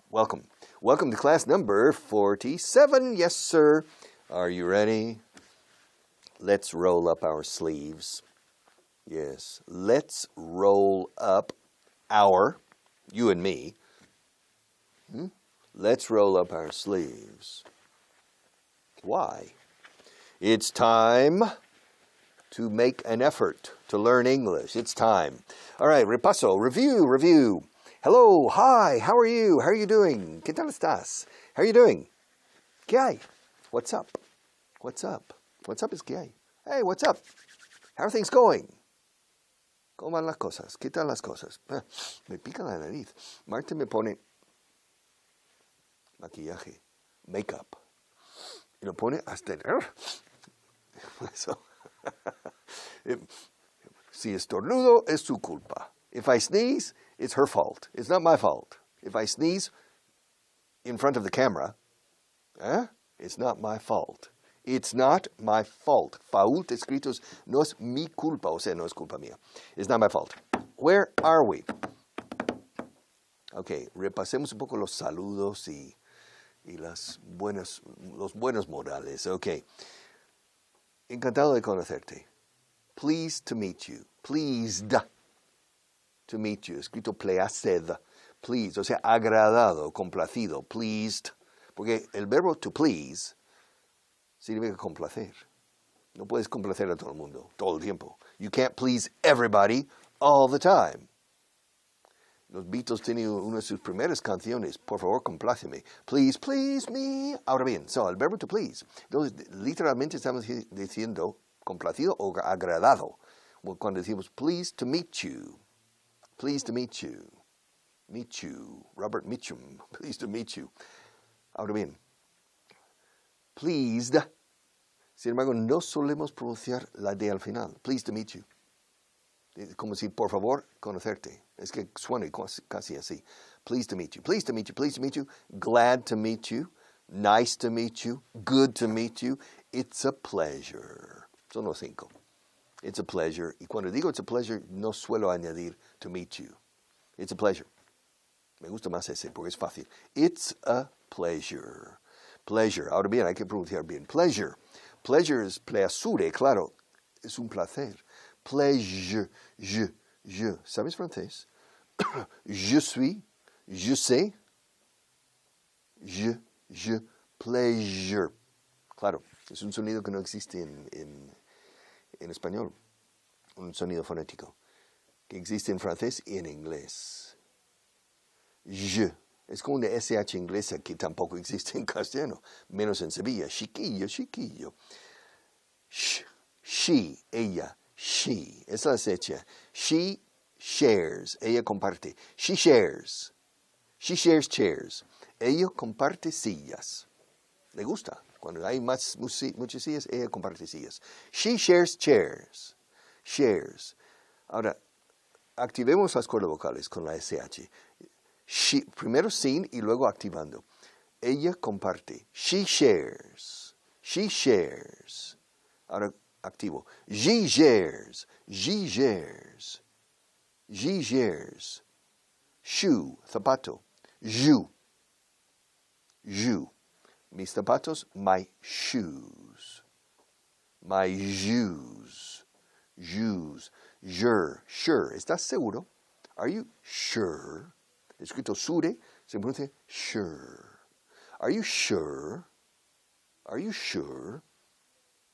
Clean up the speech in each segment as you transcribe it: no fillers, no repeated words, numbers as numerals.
welcome. Welcome to class number 47. Yes, sir. Are you ready? Let's roll up our sleeves. Yes, let's roll up our, you and me. Let's roll up our sleeves. Why? It's time to make an effort to learn English. It's time. All right, repaso, review. Hello, hi, how are you? How are you doing? ¿Qué tal estás? How are you doing? ¿Qué hay? What's up? What's up? What's up es ¿qué hay? Hey, what's up? How are things going? ¿Cómo van las cosas? ¿Qué tal las cosas? Me pica la nariz. Marta me pone maquillaje, makeup. Y lo pone hasta en... Eso. Si estornudo, es su culpa. If I sneeze, it's her fault. It's not my fault. If I sneeze in front of the camera, it's not my fault. It's not my fault. Fault escritos no es mi culpa, o sea, no es culpa mía. It's not my fault. Where are we? Okay, repasemos un poco los saludos y los buenos modales. Okay. Encantado de conocerte. Pleased to meet you. Pleased to meet you. Escrito placed. Pleased, o sea, agradado, complacido. Pleased. Porque el verbo to please significa complacer. No puedes complacer a todo el mundo, todo el tiempo. You can't please everybody all the time. Los Beatles tenían una de sus primeras canciones. Por favor, compláceme. Please, please me. Ahora bien, el verbo to please. Entonces, literalmente estamos diciendo complacido o agradado. Cuando decimos pleased to meet you. Pleased to meet you. Meet you. Robert Mitchum. Pleased to meet you. Ahora bien, pleased. Sin embargo, no solemos pronunciar la D al final. Pleased to meet you. Como si, por favor, conocerte. Es que suena casi así. Pleased to meet you. Pleased to meet you. Pleased to meet you. Glad to meet you. Nice to meet you. Good to meet you. It's a pleasure. Son los 5. It's a pleasure. Y cuando digo it's a pleasure, no suelo añadir to meet you. It's a pleasure. Me gusta más ese porque es fácil. It's a pleasure. Pleasure. Ahora bien, hay que pronunciar bien. Pleasure. Pleasure es plaisure, claro. Es un placer. Pleasure. Je. ¿Sabes francés? Je suis. Je sais. Je. Pleasure. Claro, es un sonido que no existe en español. Un sonido fonético. Que existe en francés y en inglés. Je. Es como una SH inglesa que tampoco existe en castellano. Menos en Sevilla. Chiquillo. She, ella. She, esa es hecha. She shares, ella comparte. She shares chairs. Ella comparte sillas. Le gusta. Cuando hay muchas sillas, ella comparte sillas. She shares chairs. Shares. Ahora, activemos las cuerdas vocales con la SH. She, primero sin y luego activando. Ella comparte. She shares. Ahora, activo. She shares. Shoe, zapato. Joue. Mis zapatos, my shoes. Sure. ¿Estás seguro? Are you sure? Escrito sure, se pronuncia sure. Are you sure?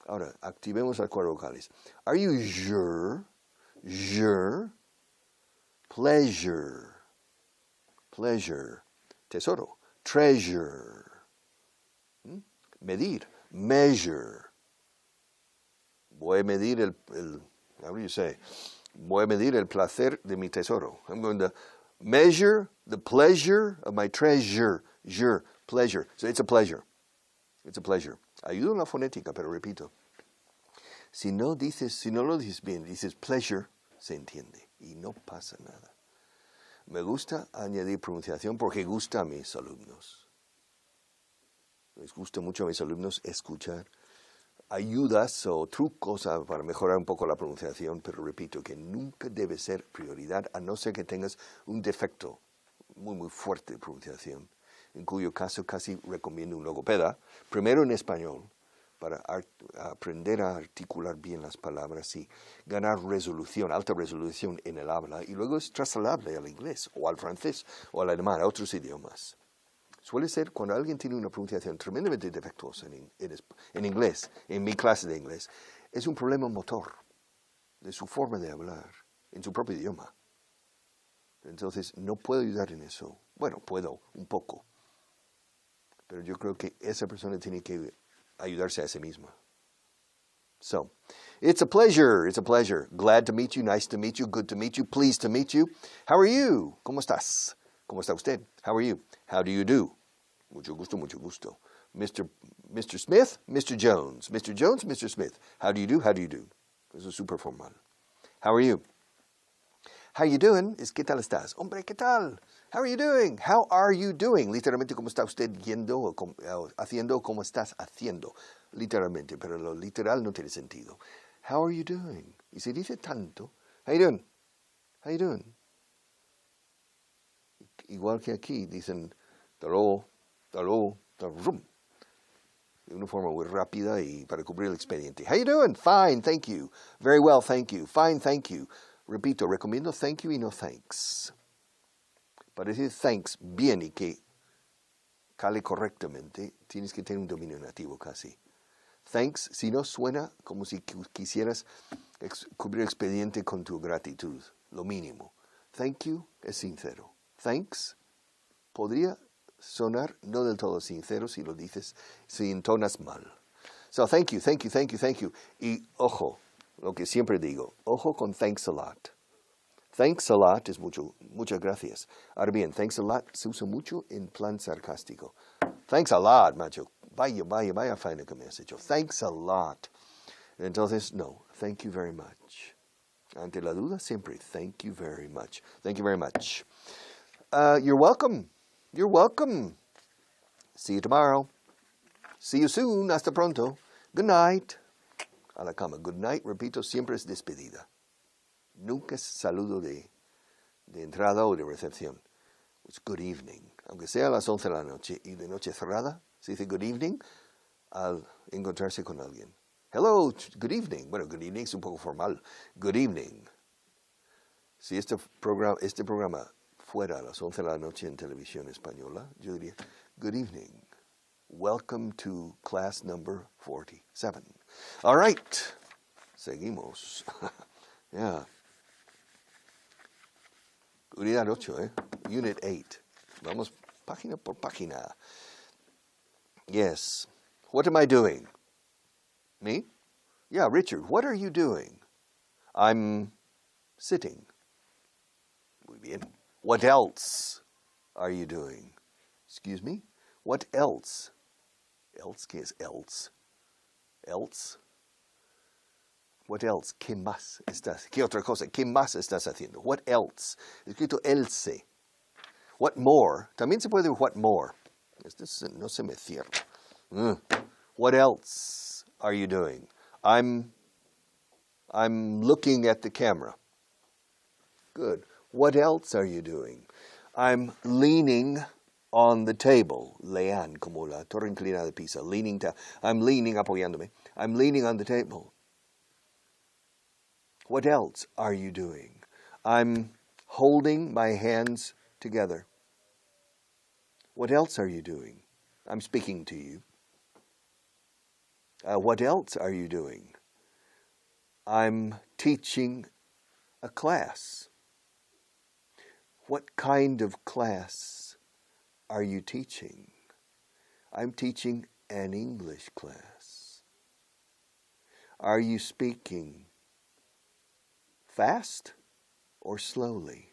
Ahora, activemos las cuerdas vocales. Are you sure? Pleasure. Tesoro. Treasure. Medir. Measure. Voy a medir how do you say? Voy a medir el placer de mi tesoro. I'm going to measure the pleasure of my treasure. Pleasure. So it's a pleasure. Ayudo en la fonética, pero repito. Si no lo dices bien, dices pleasure, se entiende y no pasa nada. Me gusta añadir pronunciación porque gusta a mis alumnos. Les gusta mucho a mis alumnos escuchar ayudas o trucos para mejorar un poco la pronunciación, pero repito que nunca debe ser prioridad a no ser que tengas un defecto muy fuerte pronunciación, en cuyo caso casi recomiendo un logopeda, primero en español, para aprender a articular bien las palabras y ganar resolución, alta resolución en el habla, y luego es trasladable al inglés, o al francés, o al alemán, a otros idiomas. Suele ser cuando alguien tiene una pronunciación tremendamente defectuosa en inglés, en mi clase de inglés, es un problema motor de su forma de hablar en su propio idioma. Entonces, no puedo ayudar en eso. Bueno, puedo, un poco. Pero yo creo que esa persona tiene que ayudarse a sí misma. So, it's a pleasure. It's a pleasure. Glad to meet you. Nice to meet you. Good to meet you. Pleased to meet you. How are you? ¿Cómo estás? ¿Cómo está usted? How are you? How do you do? Mucho gusto, mucho gusto. Mr. Smith, Mr. Jones. Mr. Jones, Mr. Smith. How do you do? How do you do? Eso es súper formal. How are you? How you doing? Es ¿qué tal estás? Hombre, ¿qué tal? How are you doing? How are you doing? Literalmente, ¿cómo está usted yendo o haciendo? ¿Cómo estás haciendo? Literalmente, pero lo literal no tiene sentido. How are you doing? Y se dice tanto. How you doing? How you doing? Igual que aquí, dicen, taló, taló, talum. De una forma muy rápida y para cubrir el expediente. How you doing? Fine, thank you. Very well, thank you. Fine, thank you. Repito, recomiendo thank you y no thanks. Para decir thanks bien y que cale correctamente, tienes que tener un dominio nativo casi. Thanks, si no suena como si quisieras cubrir el expediente con tu gratitud, lo mínimo. Thank you es sincero. Thanks podría sonar no del todo sincero si lo dices, si entonas mal. So, thank you, thank you, thank you, thank you. Y ojo, lo que siempre digo, ojo con thanks a lot. Thanks a lot es muchas gracias. Ahora bien, thanks a lot se usa mucho en plan sarcástico. Thanks a lot, macho. Vaya faena que me has hecho. Thanks a lot. Entonces, no, thank you very much. Ante la duda, siempre, thank you very much. Thank you very much. You're welcome. You're welcome. See you tomorrow. See you soon. Hasta pronto. Good night. A la cama. Good night, repito, siempre es despedida. Nunca es saludo de entrada o de recepción. It's good evening. Aunque sea a las 11 de la noche y de noche cerrada, se dice good evening al encontrarse con alguien. Hello, good evening. Bueno, good evening es un poco formal. Good evening. Si este programa fuera a las 11 de la noche en televisión española, yo diría, good evening. Welcome to class number 47. All right. Seguimos. Yeah. Unidad 8, Unit 8. Vamos página por página. Yes. What am I doing? Me? Yeah, Richard, what are you doing? I'm sitting. Muy bien. What else are you doing? Excuse me? What else? Else, ¿qué es else? Else? What else? ¿Qué más estás? ¿Qué otra cosa? ¿Qué más estás haciendo? What else? Escrito else. What more? También se puede decir what more. Este no se me cierra. What else are you doing? I'm looking at the camera. Good. What else are you doing? I'm leaning on the table. Lean, como la torre inclinada de Pisa. I'm leaning, apoyándome. I'm leaning on the table. What else are you doing? I'm holding my hands together. What else are you doing? I'm speaking to you. What else are you doing? I'm teaching a class. What kind of class are you teaching? I'm teaching an English class. Are you speaking fast or slowly?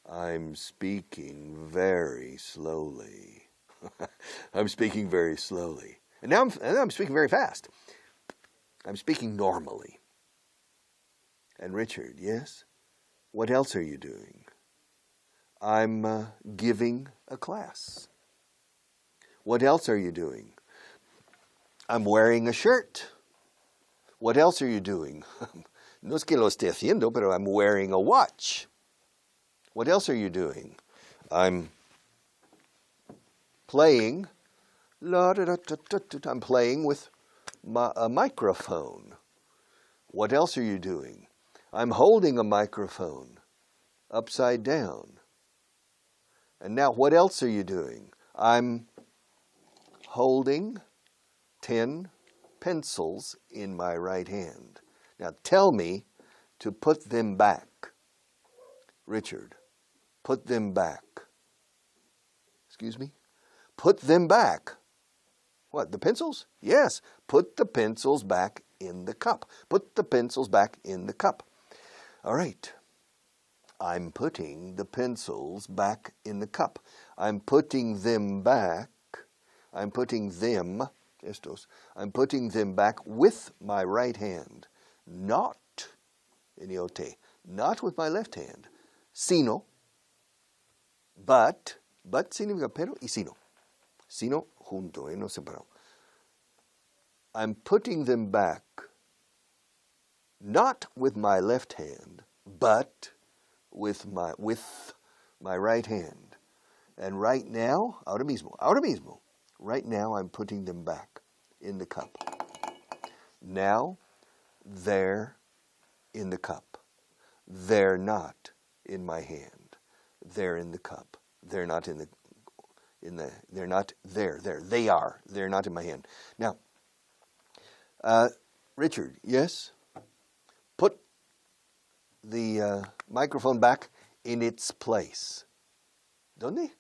I'm speaking very slowly. I'm speaking very slowly. And now I'm speaking very fast. I'm speaking normally. And Richard, yes? What else are you doing? I'm giving a class. What else are you doing? I'm wearing a shirt. What else are you doing? No es que lo esté haciendo, pero I'm wearing a watch. What else are you doing? I'm playing. I'm playing with a microphone. What else are you doing? I'm holding a microphone upside down. And now what else are you doing? I'm holding 10 pencils in my right hand. Now tell me to put them back. Richard, put them back. Excuse me? Put them back. What, the pencils? Yes, put the pencils back in the cup. Put the pencils back in the cup. All right. I'm putting the pencils back in the cup. I'm putting them back. I'm putting them, estos, I'm putting them back with my right hand. Not, eniote, not with my left hand. Sino, but significa pero y sino. Sino junto, no separado. I'm putting them back, not with my left hand, but with my right hand. And right now, ahora mismo, right now I'm putting them back in the cup. Now they're in the cup. They're not in my hand. They're in the cup. They're not they're not there. They are. They're not in my hand. Now, Richard, yes? Put the microphone back in its place. ¿Dónde?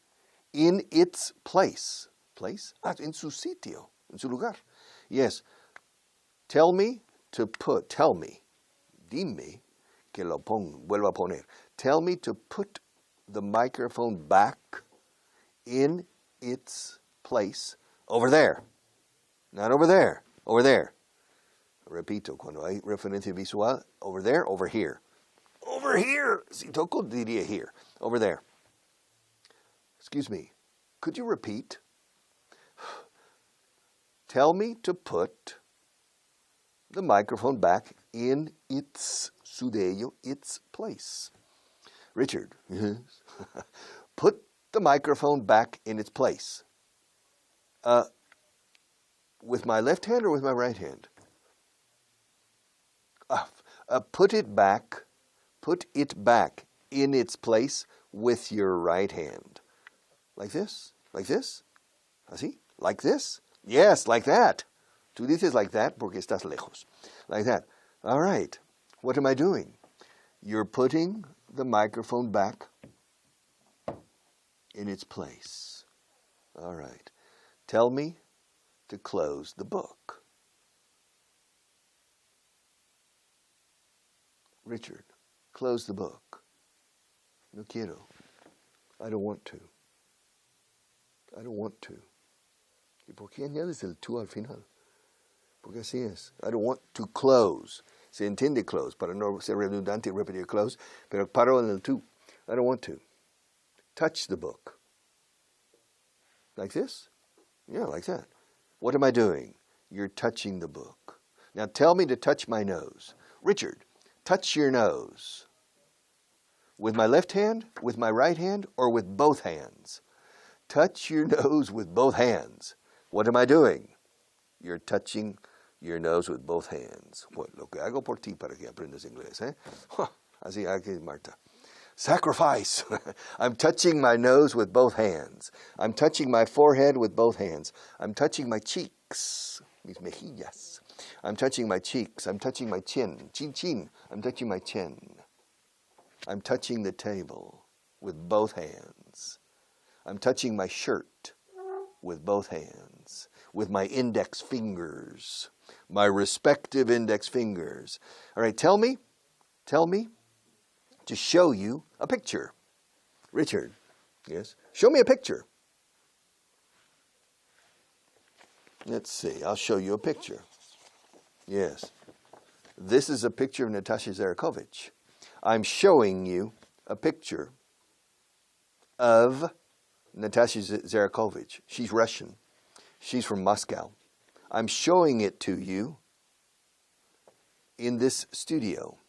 In its place. Place? Ah, en su sitio, en su lugar. Yes. Tell me, dime que lo vuelva a poner. Tell me to put the microphone back in its place over there. Not over there, over there. Repito, cuando hay referencia visual, over there, over here. Over here. Si toco, diría here. Over there. Excuse me. Could you repeat? Tell me to put the microphone back in its sudeyo, its place. Richard, yes. Put the microphone back in its place. With my left hand or with my right hand? Put it back in its place with your right hand. Like this? Like this? Así? Like this? Yes, like that. Tú dices like that porque estás lejos. Like that. All right. What am I doing? You're putting the microphone back in its place. All right. Tell me to close the book. Richard, close the book. No quiero. I don't want to. I don't want to. ¿Y por qué añades el tú al final? Porque así es. I don't want to close. Se entiende close, para no ser redundante y repetir close, pero paro en el tú. I don't want to. Touch the book. Like this? Yeah, like that. What am I doing? You're touching the book. Now tell me to touch my nose. Richard, touch your nose. With my left hand, with my right hand, or with both hands? Touch your nose with both hands. What am I doing? You're touching your nose with both hands. Lo que hago por ti para que aprendas inglés, ¿eh? Así aquí, Marta. Sacrifice. I'm touching my nose with both hands. I'm touching my forehead with both hands. I'm touching my cheeks, mis mejillas. I'm touching my cheeks. I'm touching my chin. Chin, chin. I'm touching my chin. I'm touching the table with both hands. I'm touching my shirt with both hands, with my index fingers, my respective index fingers. All right, tell me to show you a picture. Richard, yes? Show me a picture. Let's see, I'll show you a picture. Yes. This is a picture of Natasha Zarakovich. I'm showing you a picture of Natasha Zarakovich. She's Russian. She's from Moscow. I'm showing it to you in this studio.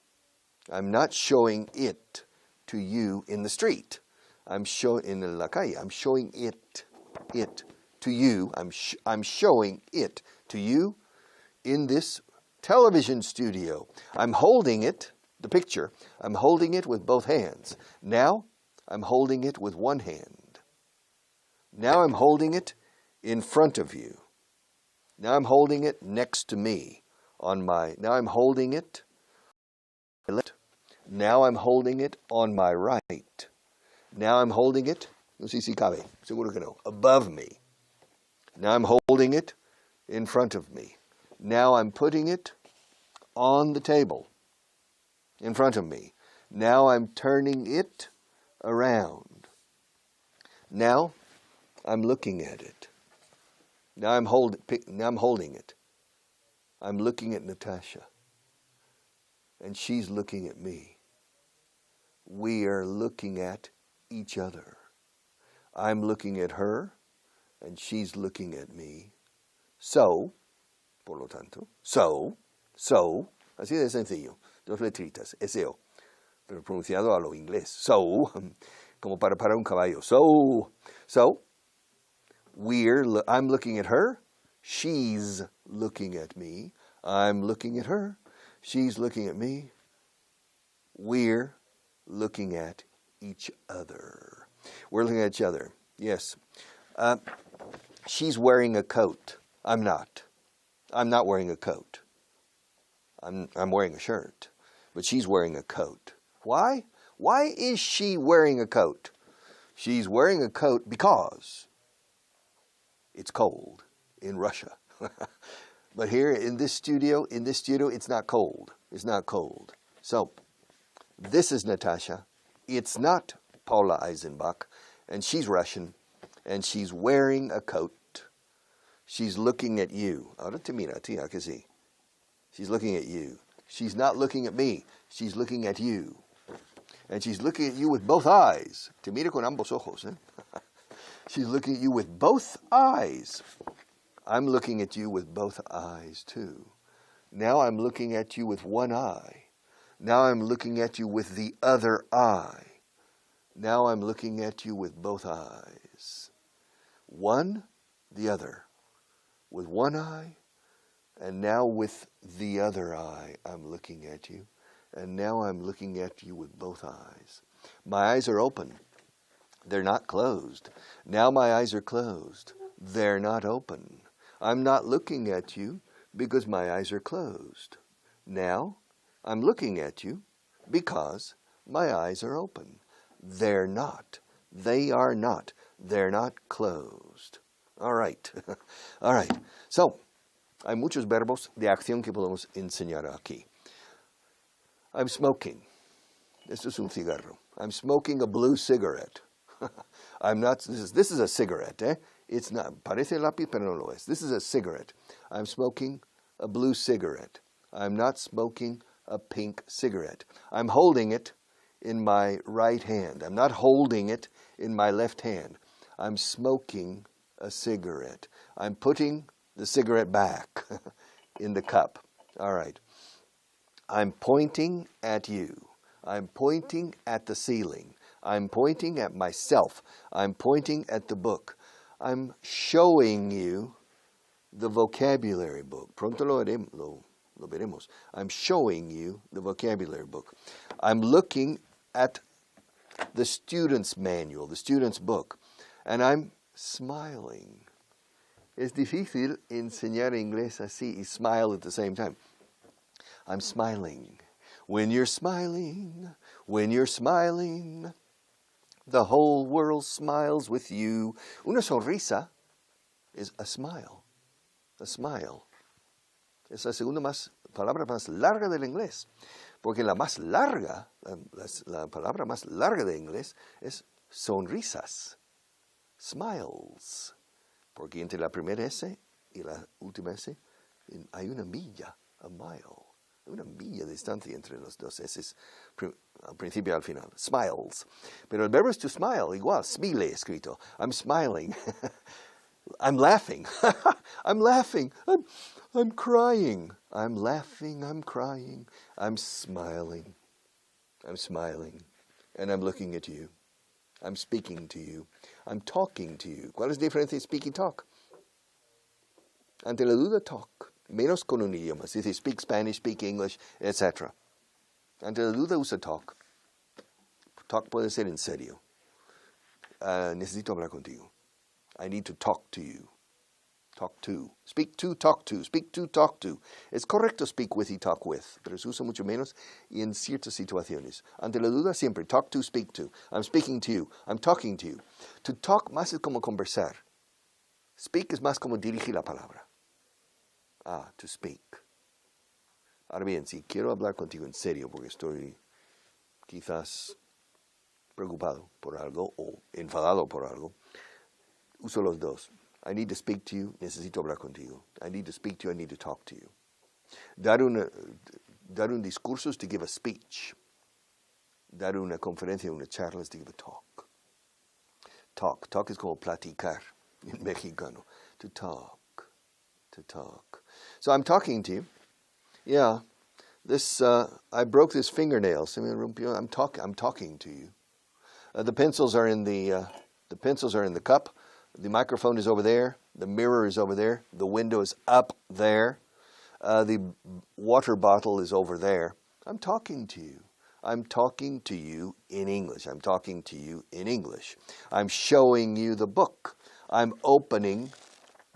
I'm not showing it to you in the street. I'm showing in la calle. I'm showing it to you. I'm showing it to you in this television studio. I'm holding it, the picture. I'm holding it with both hands. Now I'm holding it with one hand. Now I'm holding it in front of you. Now I'm holding it next to me now I'm holding it on my left. Now I'm holding it on my right. Now I'm holding it, no sé si cabe, seguro que no, above me. Now I'm holding it in front of me. Now I'm putting it on the table in front of me. Now I'm turning it around. Now I'm looking at it. Now I'm holding it. I'm looking at Natasha, and she's looking at me. We are looking at each other. I'm looking at her, and she's looking at me. So, por lo tanto, so, así de sencillo, dos letritas, S-O, pero pronunciado a lo inglés. So, como para un caballo. So, I'm looking at her, she's looking at me. I'm looking at her, she's looking at me. We're looking at each other. We're looking at each other, yes. She's wearing a coat. I'm not. I'm not wearing a coat. I'm wearing a shirt, but she's wearing a coat. Why? Why is she wearing a coat? She's wearing a coat because it's cold in Russia. But here in this studio, it's not cold. It's not cold. So, this is Natasha. It's not Paula Eisenbach, and she's Russian, and she's wearing a coat. She's looking at you. Ahora te mira, tía, que sí. She's looking at you. She's not looking at me. She's looking at you. And she's looking at you with both eyes. Te mira con ambos ojos, eh? She's looking at you with both eyes. I'm looking at you with both eyes too. Now I'm looking at you with one eye. Now I'm looking at you with the other eye. Now I'm looking at you with both eyes. One, the other. With one eye, and now with the other eye I'm looking at you. And now I'm looking at you with both eyes. My eyes are open. They're not closed. Now my eyes are closed. They're not open. I'm not looking at you because my eyes are closed. Now I'm looking at you because my eyes are open. They're not. They are not. They're not closed. All right. All right. So, hay muchos verbos de acción que podemos enseñar aquí. I'm smoking. Esto es un cigarro. I'm smoking a blue cigarette. I'm not, this is a cigarette, eh? It's not, parece lápiz, pero no lo es. This is a cigarette. I'm smoking a blue cigarette. I'm not smoking a pink cigarette. I'm holding it in my right hand. I'm not holding it in my left hand. I'm smoking a cigarette. I'm putting the cigarette back in the cup. All right. I'm pointing at you. I'm pointing at the ceiling. I'm pointing at myself. I'm pointing at the book. I'm showing you the vocabulary book. Pronto lo veremos. I'm showing you the vocabulary book. I'm looking at the student's manual, the student's book, and I'm smiling. Es difícil enseñar inglés así y smile at the same time. I'm smiling. When you're smiling, the whole world smiles with you. Una sonrisa is a smile. A smile. Es la segunda palabra más larga del inglés. Porque la más larga, la palabra más larga de inglés es sonrisas. Smiles. Porque entre la primera S y la última S hay una milla, a mile. Una milla de distancia entre los dos S, al principio y al final. Smiles. Pero el verbo es to smile, igual, smile escrito. I'm smiling. I'm laughing. I'm laughing. I'm crying. I'm laughing. I'm crying. I'm smiling. I'm smiling. And I'm looking at you. I'm speaking to you. I'm talking to you. ¿Cuál es la diferencia de speak y talk? Ante la duda, talk. Menos con un idioma. Si dice speak Spanish, speak English, etc. Ante la duda, usa talk. Talk puede ser en serio. Necesito hablar contigo. I need to talk to you. Talk to. Speak to, talk to. Speak to, talk to. Es correcto speak with y talk with, pero se usa mucho menos y en ciertas situaciones. Ante la duda, siempre talk to, speak to. I'm speaking to you. I'm talking to you. To talk más es como conversar. Speak es más como dirigir la palabra. To speak. Ahora bien, si quiero hablar contigo en serio, porque estoy quizás preocupado por algo o enfadado por algo, uso los dos. I need to speak to you, necesito hablar contigo. I need to speak to you, I need to talk to you. Dar un discurso es to give a speech. Dar una conferencia, una charla es to give a talk. Talk es como platicar en mexicano. To talk. So I'm talking to you. Yeah, I broke this fingernail. I'm talking to you. The pencils are in the cup. The microphone is over there. The mirror is over there. The window is up there. The water bottle is over there. I'm talking to you. I'm talking to you in English. I'm talking to you in English. I'm showing you the book. I'm opening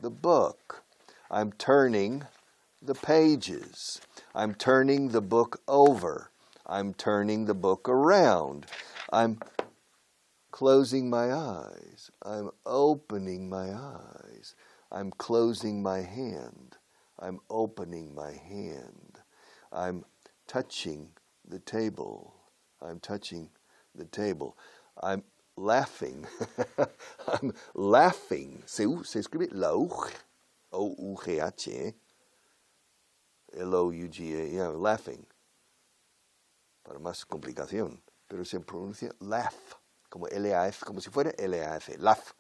the book. I'm turning the pages. I'm turning the book over. I'm turning the book around. I'm closing my eyes. I'm opening my eyes. I'm closing my hand. I'm opening my hand. I'm touching the table. I'm touching the table. I'm laughing. I'm laughing. Se escribe lauch. O-U-G-H. L-O-U-G-A. Yeah, laughing. Para más complicación. Pero se pronuncia laugh. Como L-A-F, como si fuera L-A-F. Laugh.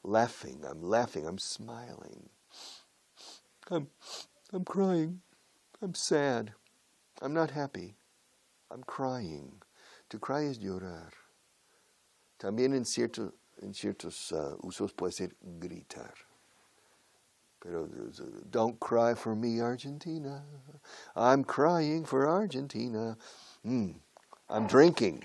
Laughing. I'm laughing. I'm smiling. I'm crying. I'm sad. I'm not happy. I'm crying. To cry es llorar. También en ciertos usos puede ser gritar. Pero don't cry for me, Argentina. I'm crying for Argentina. I'm drinking.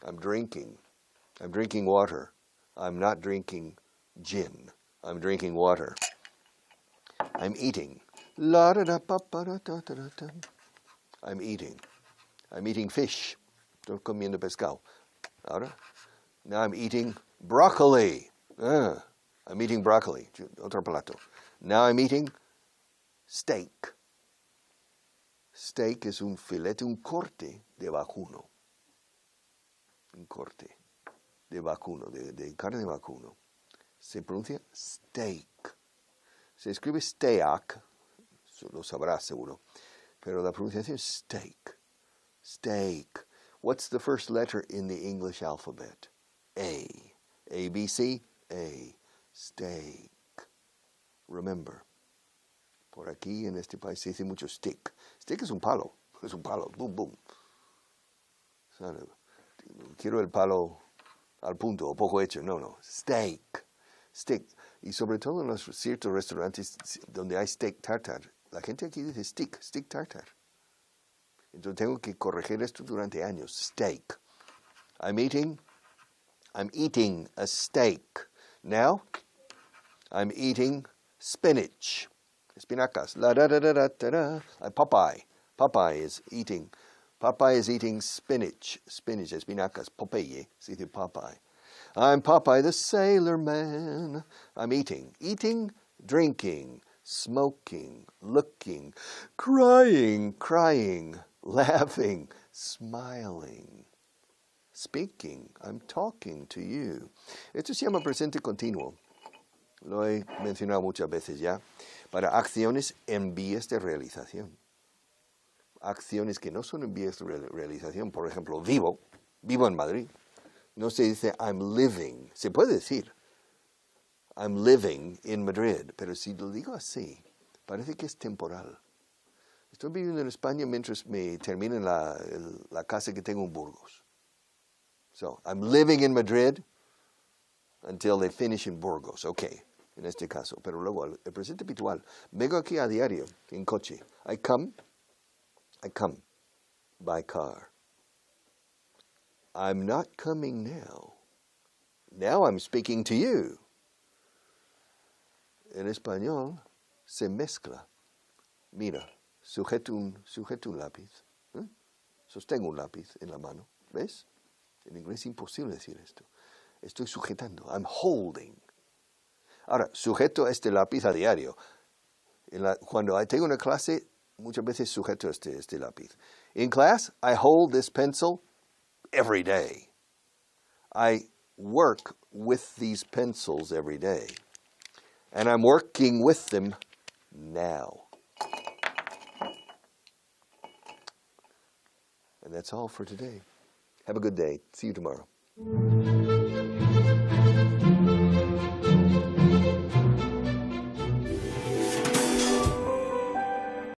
I'm drinking water. I'm not drinking gin. I'm drinking water. I'm eating. I'm eating. I'm eating fish. Estoy comiendo pescado. Ahora, now I'm eating broccoli. I'm eating broccoli. Otro plato. Now I'm eating steak. Steak es un filete, un corte de vacuno. Un corte de vacuno, de carne de vacuno. Se pronuncia steak. Se escribe steak, lo sabrás seguro. Pero la pronunciación es steak. Steak. What's the first letter in the English alphabet? A. A, B, C, A. Steak. Remember. Por aquí en este país se dice mucho stick. Stick es un palo. Es un palo. Boom, boom. Quiero el palo al punto o poco hecho. No. Steak. Stick. Y sobre todo en los ciertos restaurantes donde hay steak tartar, la gente aquí dice stick tartar. Entonces tengo que corregir esto durante años. Steak. I'm eating a steak. Now, I'm eating spinach. Espinacas. Popeye is eating spinach. Spinach, espinacas. Popeye. Se dice Popeye. I'm Popeye the Sailor Man. I'm eating, drinking, smoking, looking, crying, laughing, smiling, speaking. I'm talking to you. Esto se llama presente continuo. Lo he mencionado muchas veces ya. Para acciones en vías de realización. Acciones que no son en vías de realización. Por ejemplo, vivo en Madrid. No se dice I'm living. Se puede decir I'm living in Madrid. Pero si lo digo así, parece que es temporal. Estoy viviendo en España mientras me termino la casa que tengo en Burgos. So, I'm living in Madrid until they finish in Burgos. Okay, en este caso. Pero luego, el presente habitual. Vengo aquí a diario, en coche. I come by car. I'm not coming now. Now I'm speaking to you. En español se mezcla. Mira, sujeto un lápiz. Sostengo un lápiz en la mano. ¿Ves? En inglés es imposible decir esto. Estoy sujetando. I'm holding. Ahora, sujeto este lápiz a diario. Cuando tengo una clase, muchas veces sujeto este lápiz. In class, I hold this pencil every day. I work with these pencils every day. And I'm working with them now. And that's all for today. Have a good day. See you tomorrow.